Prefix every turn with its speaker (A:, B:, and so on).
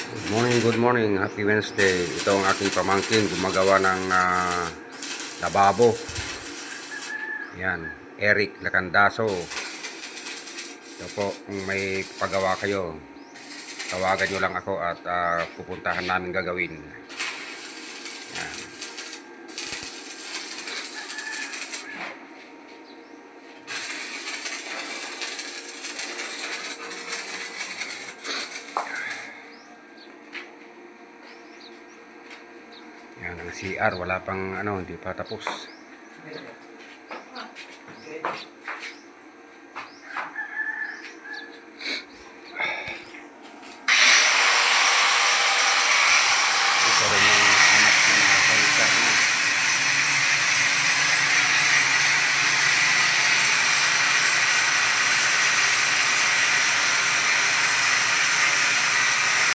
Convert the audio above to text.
A: Good morning, happy Wednesday. Ito ang aking pamangkin, gumagawa ng lababo. Yan, Eric Lacandaso. Ito po, kung may pagawa kayo, tawagan nyo lang ako at pupuntahan namin gagawin. Yan. Yan ang CR, wala pang hindi pa tapos.